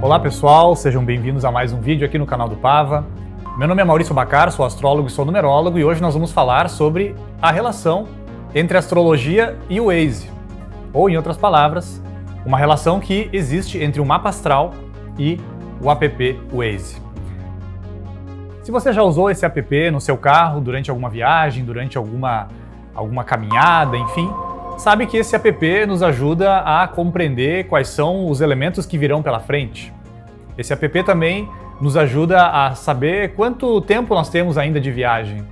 Olá pessoal, sejam bem-vindos a mais um vídeo aqui no canal do Pava. Meu nome é Maurício Bacar, sou astrólogo e sou numerólogo e hoje nós vamos falar sobre a relação entre a astrologia e o Waze. Ou, em outras palavras, uma relação que existe entre o mapa astral e o app Waze. Se você já usou esse app no seu carro durante alguma viagem, durante alguma caminhada, enfim, sabe que esse app nos ajuda a compreender quais são os elementos que virão pela frente. Esse app também nos ajuda a saber quanto tempo nós temos ainda de viagem.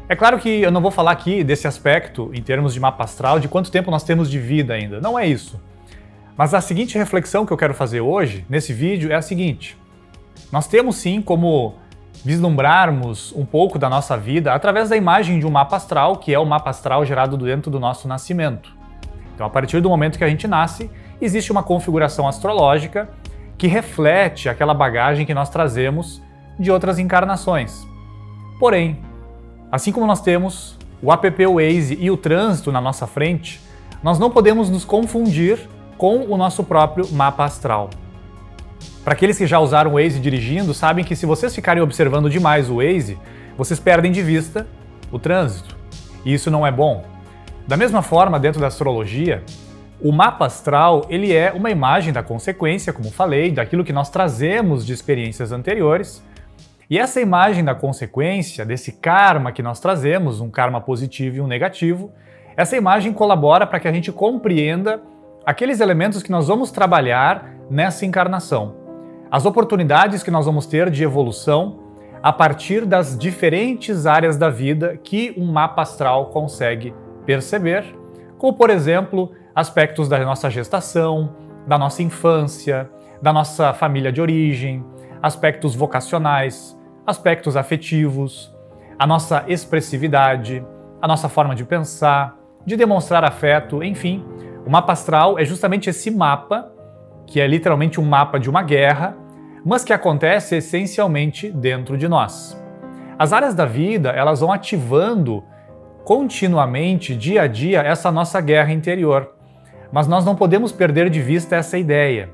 É claro que eu não vou falar aqui desse aspecto, em termos de mapa astral, de quanto tempo nós temos de vida ainda. Não é isso. Mas a seguinte reflexão que eu quero fazer hoje, nesse vídeo, é a seguinte. Nós temos sim como vislumbrarmos um pouco da nossa vida através da imagem de um mapa astral, que é o mapa astral gerado dentro do nosso nascimento. Então, a partir do momento que a gente nasce, existe uma configuração astrológica que reflete aquela bagagem que nós trazemos de outras encarnações. Porém, assim como nós temos o app Waze e o trânsito na nossa frente, nós não podemos nos confundir com o nosso próprio mapa astral. Para aqueles que já usaram o Waze dirigindo, sabem que se vocês ficarem observando demais o Waze, vocês perdem de vista o trânsito. E isso não é bom. Da mesma forma, dentro da astrologia, o mapa astral ele é uma imagem da consequência, como falei, daquilo que nós trazemos de experiências anteriores. E essa imagem da consequência, desse karma que nós trazemos, um karma positivo e um negativo, essa imagem colabora para que a gente compreenda aqueles elementos que nós vamos trabalhar nessa encarnação. As oportunidades que nós vamos ter de evolução a partir das diferentes áreas da vida que um mapa astral consegue perceber, como, por exemplo, aspectos da nossa gestação, da nossa infância, da nossa família de origem, aspectos vocacionais, aspectos afetivos, a nossa expressividade, a nossa forma de pensar, de demonstrar afeto, enfim. O mapa astral é justamente esse mapa, que é literalmente um mapa de uma guerra, mas que acontece essencialmente dentro de nós. As áreas da vida, elas vão ativando continuamente, dia a dia, essa nossa guerra interior. Mas nós não podemos perder de vista essa ideia.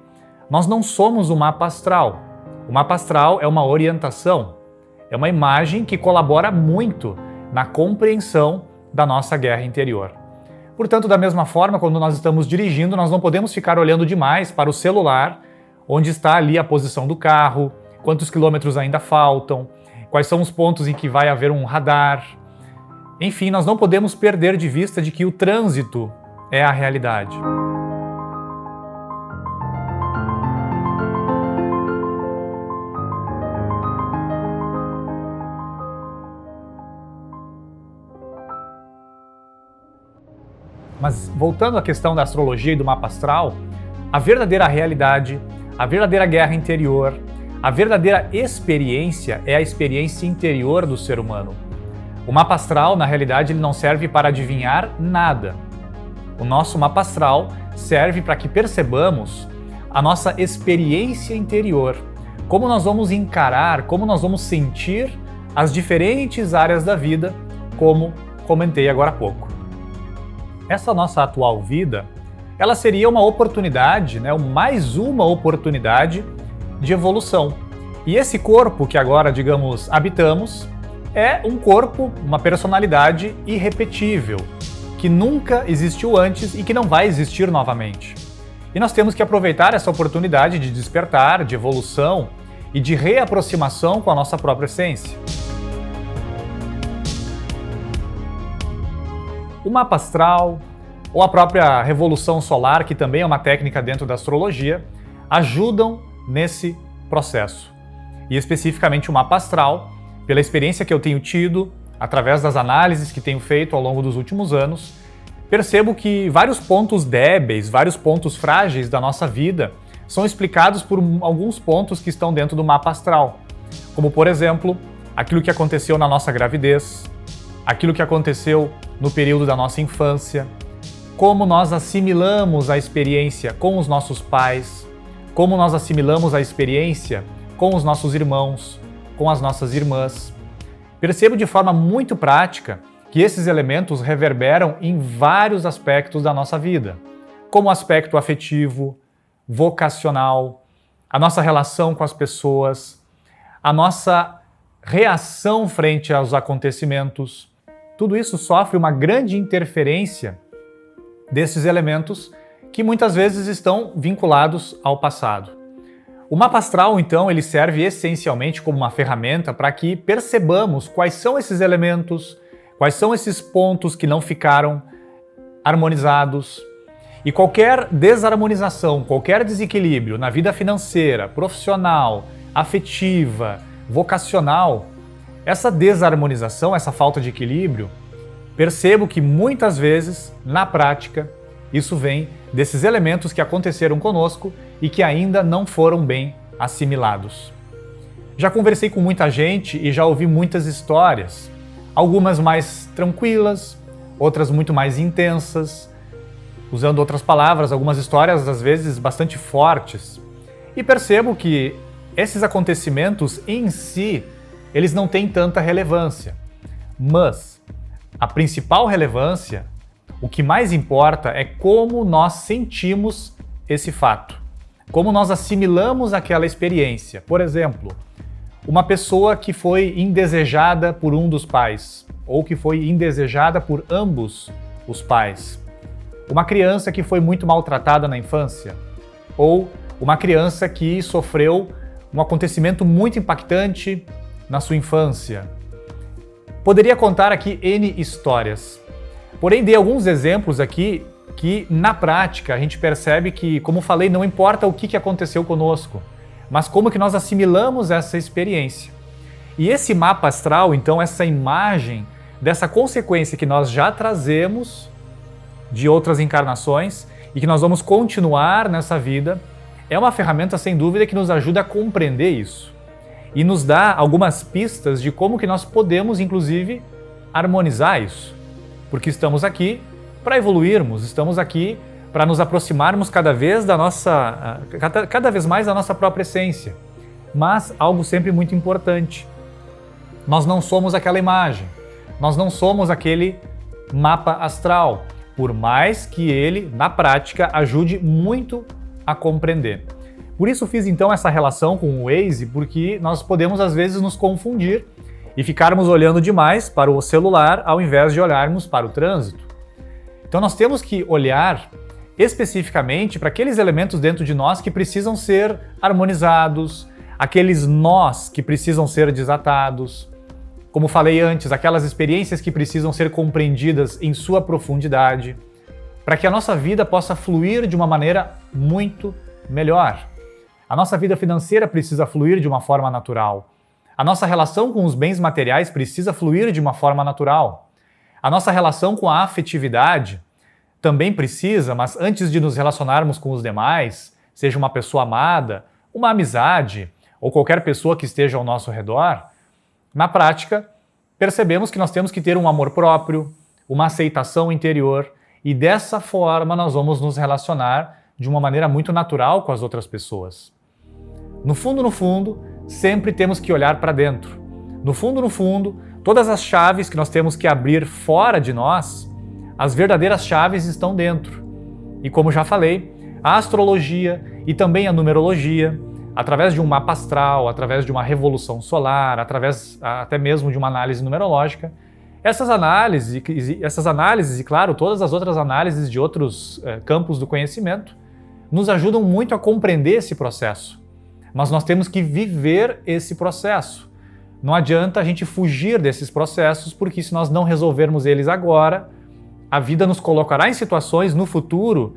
Nós não somos o mapa astral. O mapa astral é uma orientação, é uma imagem que colabora muito na compreensão da nossa guerra interior. Portanto, da mesma forma, quando nós estamos dirigindo, nós não podemos ficar olhando demais para o celular, onde está ali a posição do carro, quantos quilômetros ainda faltam, quais são os pontos em que vai haver um radar. Enfim, nós não podemos perder de vista de que o trânsito é a realidade. Mas voltando à questão da astrologia e do mapa astral, a verdadeira realidade, a verdadeira guerra interior, a verdadeira experiência é a experiência interior do ser humano. O mapa astral, na realidade, ele não serve para adivinhar nada. O nosso mapa astral serve para que percebamos a nossa experiência interior, como nós vamos encarar, como nós vamos sentir as diferentes áreas da vida, como comentei agora há pouco. Essa nossa atual vida, ela seria uma oportunidade, mais uma oportunidade de evolução. E esse corpo que agora, digamos, habitamos, é um corpo, uma personalidade irrepetível, que nunca existiu antes e que não vai existir novamente. E nós temos que aproveitar essa oportunidade de despertar, de evolução e de reaproximação com a nossa própria essência. O mapa astral, ou a própria revolução solar, que também é uma técnica dentro da astrologia, ajudam nesse processo. E especificamente o mapa astral, pela experiência que eu tenho tido, através das análises que tenho feito ao longo dos últimos anos, percebo que vários pontos débeis, vários pontos frágeis da nossa vida são explicados por alguns pontos que estão dentro do mapa astral. Como, por exemplo, aquilo que aconteceu na nossa gravidez, aquilo que aconteceu no período da nossa infância, como nós assimilamos a experiência com os nossos pais, como nós assimilamos a experiência com os nossos irmãos, com as nossas irmãs. Percebo de forma muito prática que esses elementos reverberam em vários aspectos da nossa vida, como o aspecto afetivo, vocacional, a nossa relação com as pessoas, a nossa reação frente aos acontecimentos. Tudo isso sofre uma grande interferência desses elementos que muitas vezes estão vinculados ao passado. O mapa astral, então, ele serve essencialmente como uma ferramenta para que percebamos quais são esses elementos, quais são esses pontos que não ficaram harmonizados. E qualquer desarmonização, qualquer desequilíbrio na vida financeira, profissional, afetiva, vocacional, essa desarmonização, essa falta de equilíbrio, percebo que muitas vezes, na prática, isso vem desses elementos que aconteceram conosco e que ainda não foram bem assimilados. Já conversei com muita gente e já ouvi muitas histórias, algumas mais tranquilas, outras muito mais intensas, usando outras palavras, algumas histórias às vezes bastante fortes. E percebo que esses acontecimentos em si, eles não têm tanta relevância. Mas a principal relevância, o que mais importa é como nós sentimos esse fato, como nós assimilamos aquela experiência. Por exemplo, uma pessoa que foi indesejada por um dos pais, ou que foi indesejada por ambos os pais. Uma criança que foi muito maltratada na infância, ou uma criança que sofreu um acontecimento muito impactante na sua infância. Poderia contar aqui N histórias. Porém, dei alguns exemplos aqui que, na prática, a gente percebe que, como falei, não importa o que aconteceu conosco, mas como que nós assimilamos essa experiência. E esse mapa astral, então, essa imagem dessa consequência que nós já trazemos de outras encarnações e que nós vamos continuar nessa vida, é uma ferramenta, sem dúvida, que nos ajuda a compreender isso. E nos dá algumas pistas de como que nós podemos, inclusive, harmonizar isso. Porque estamos aqui para evoluirmos, estamos aqui para nos aproximarmos cada vez mais da nossa própria essência. Mas algo sempre muito importante, nós não somos aquela imagem, nós não somos aquele mapa astral, por mais que ele, na prática, ajude muito a compreender. Por isso fiz então essa relação com o Waze, porque nós podemos às vezes nos confundir e ficarmos olhando demais para o celular ao invés de olharmos para o trânsito. Então nós temos que olhar especificamente para aqueles elementos dentro de nós que precisam ser harmonizados, aqueles nós que precisam ser desatados. Como falei antes, aquelas experiências que precisam ser compreendidas em sua profundidade, para que a nossa vida possa fluir de uma maneira muito melhor. A nossa vida financeira precisa fluir de uma forma natural. A nossa relação com os bens materiais precisa fluir de uma forma natural. A nossa relação com a afetividade também precisa, mas antes de nos relacionarmos com os demais, seja uma pessoa amada, uma amizade ou qualquer pessoa que esteja ao nosso redor, na prática, percebemos que nós temos que ter um amor próprio, uma aceitação interior, e dessa forma nós vamos nos relacionar de uma maneira muito natural com as outras pessoas. No fundo, sempre temos que olhar para dentro. No fundo, todas as chaves que nós temos que abrir fora de nós, as verdadeiras chaves estão dentro. E como já falei, a astrologia e também a numerologia, através de um mapa astral, através de uma revolução solar, através até mesmo de uma análise numerológica, essas análises e, claro, todas as outras análises de outros campos do conhecimento, nos ajudam muito a compreender esse processo. Mas nós temos que viver esse processo. Não adianta a gente fugir desses processos, porque se nós não resolvermos eles agora, a vida nos colocará em situações no futuro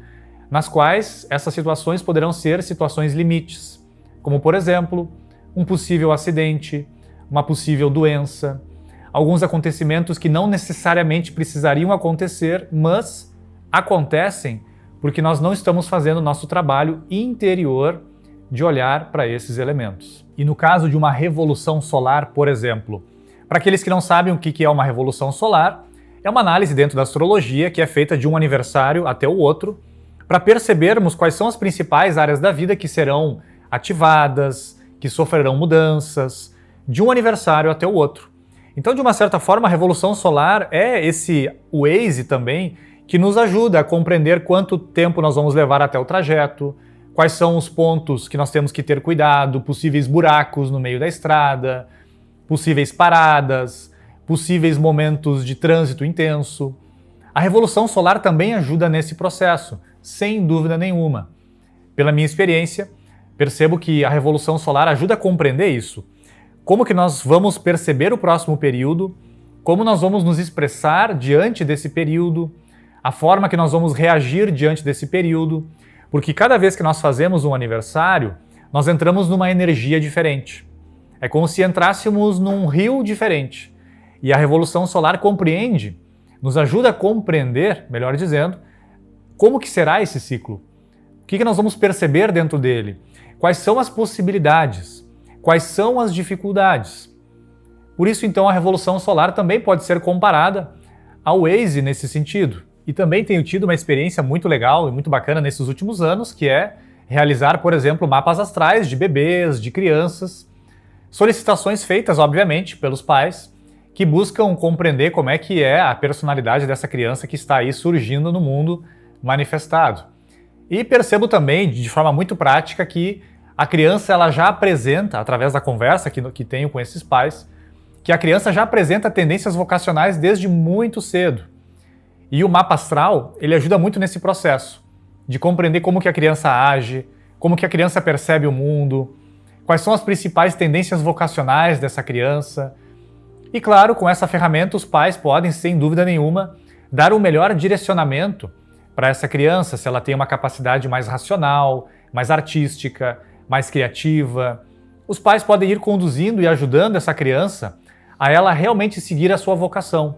nas quais essas situações poderão ser situações limites. Como, por exemplo, um possível acidente, uma possível doença, alguns acontecimentos que não necessariamente precisariam acontecer, mas acontecem porque nós não estamos fazendo o nosso trabalho interior de olhar para esses elementos. E no caso de uma revolução solar, por exemplo, para aqueles que não sabem o que é uma revolução solar, é uma análise dentro da astrologia que é feita de um aniversário até o outro, para percebermos quais são as principais áreas da vida que serão ativadas, que sofrerão mudanças, de um aniversário até o outro. Então, de uma certa forma, a revolução solar é esse Waze também, que nos ajuda a compreender quanto tempo nós vamos levar até o trajeto, quais são os pontos que nós temos que ter cuidado, possíveis buracos no meio da estrada, possíveis paradas, possíveis momentos de trânsito intenso. A revolução solar também ajuda nesse processo, sem dúvida nenhuma. Pela minha experiência, percebo que a revolução solar ajuda a compreender isso. Como que nós vamos perceber o próximo período, como nós vamos nos expressar diante desse período, a forma que nós vamos reagir diante desse período, porque cada vez que nós fazemos um aniversário, nós entramos numa energia diferente. É como se entrássemos num rio diferente. E a revolução solar compreende, nos ajuda a compreender, melhor dizendo, como que será esse ciclo. O que nós vamos perceber dentro dele? Quais são as possibilidades? Quais são as dificuldades? Por isso, então, a revolução solar também pode ser comparada ao Waze nesse sentido. E também tenho tido uma experiência muito legal e muito bacana nesses últimos anos, que é realizar, por exemplo, mapas astrais de bebês, de crianças, solicitações feitas, obviamente, pelos pais, que buscam compreender como é que é a personalidade dessa criança que está aí surgindo no mundo manifestado. E percebo também, de forma muito prática, que a criança ela já apresenta, através da conversa que tenho com esses pais, que a criança já apresenta tendências vocacionais desde muito cedo. E o mapa astral, ele ajuda muito nesse processo, de compreender como que a criança age, como que a criança percebe o mundo, quais são as principais tendências vocacionais dessa criança. E claro, com essa ferramenta os pais podem, sem dúvida nenhuma, dar um melhor direcionamento para essa criança, se ela tem uma capacidade mais racional, mais artística, mais criativa. Os pais podem ir conduzindo e ajudando essa criança a ela realmente seguir a sua vocação.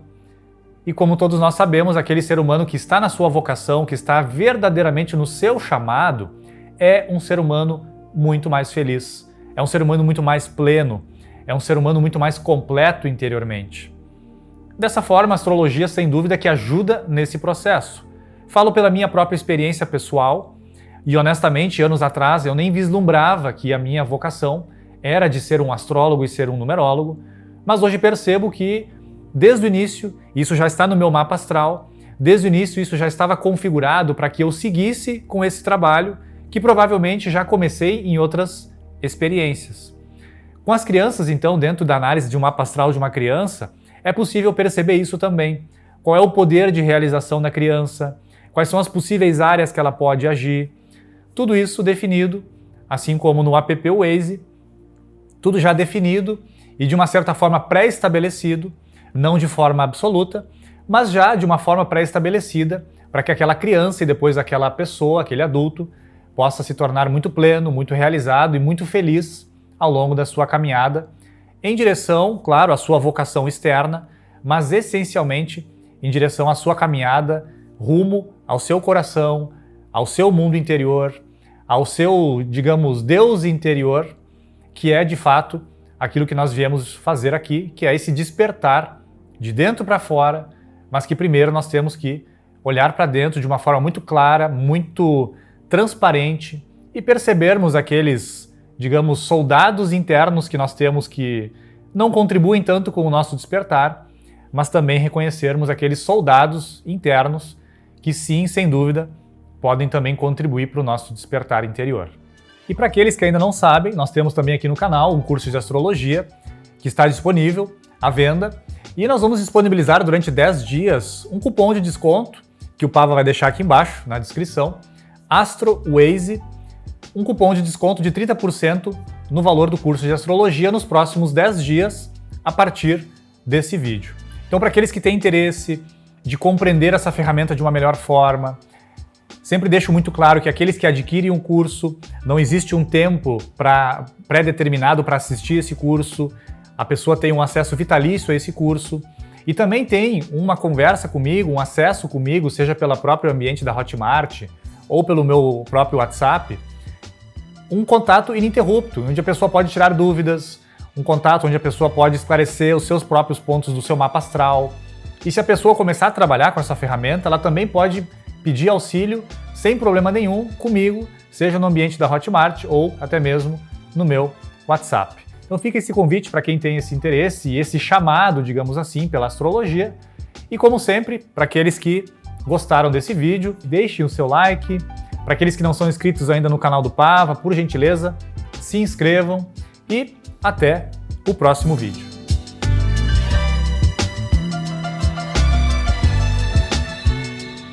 E como todos nós sabemos, aquele ser humano que está na sua vocação, que está verdadeiramente no seu chamado, é um ser humano muito mais feliz, é um ser humano muito mais pleno, é um ser humano muito mais completo interiormente. Dessa forma, a astrologia, sem dúvida, que ajuda nesse processo. Falo pela minha própria experiência pessoal e, honestamente, anos atrás eu nem vislumbrava que a minha vocação era de ser um astrólogo e ser um numerólogo, mas hoje percebo que, desde o início, isso já está no meu mapa astral, desde o início isso já estava configurado para que eu seguisse com esse trabalho que provavelmente já comecei em outras experiências. Com as crianças, então, dentro da análise de um mapa astral de uma criança, é possível perceber isso também. Qual é o poder de realização da criança? Quais são as possíveis áreas que ela pode agir? Tudo isso definido, assim como no app Waze, tudo já definido e de uma certa forma pré-estabelecido, não de forma absoluta, mas já de uma forma pré-estabelecida para que aquela criança e depois aquela pessoa, aquele adulto, possa se tornar muito pleno, muito realizado e muito feliz ao longo da sua caminhada, em direção, claro, à sua vocação externa, mas essencialmente em direção à sua caminhada rumo ao seu coração, ao seu mundo interior, ao seu, digamos, Deus interior, que é de fato aquilo que nós viemos fazer aqui, que é esse despertar de dentro para fora, mas que primeiro nós temos que olhar para dentro de uma forma muito clara, muito transparente e percebermos aqueles, digamos, soldados internos que nós temos que não contribuem tanto com o nosso despertar, mas também reconhecermos aqueles soldados internos que sim, sem dúvida, podem também contribuir para o nosso despertar interior. E para aqueles que ainda não sabem, nós temos também aqui no canal um curso de astrologia que está disponível à venda e nós vamos disponibilizar durante 10 dias um cupom de desconto que o Pava vai deixar aqui embaixo na descrição, AstroWaze, um cupom de desconto de 30% no valor do curso de astrologia nos próximos 10 dias a partir desse vídeo. Então, para aqueles que têm interesse de compreender essa ferramenta de uma melhor forma, sempre deixo muito claro que aqueles que adquirem um curso, não existe um tempo pré-determinado para assistir esse curso, a pessoa tem um acesso vitalício a esse curso e também tem uma conversa comigo, um acesso comigo, seja pelo próprio ambiente da Hotmart ou pelo meu próprio WhatsApp, um contato ininterrupto, onde a pessoa pode tirar dúvidas, um contato onde a pessoa pode esclarecer os seus próprios pontos do seu mapa astral. E se a pessoa começar a trabalhar com essa ferramenta, ela também pode pedir auxílio sem problema nenhum comigo, seja no ambiente da Hotmart ou até mesmo no meu WhatsApp. Então fica esse convite para quem tem esse interesse e esse chamado, digamos assim, pela astrologia. E como sempre, para aqueles que gostaram desse vídeo, deixem o seu like, Para aqueles que não são inscritos ainda no canal do Pava, por gentileza, se inscrevam e até o próximo vídeo.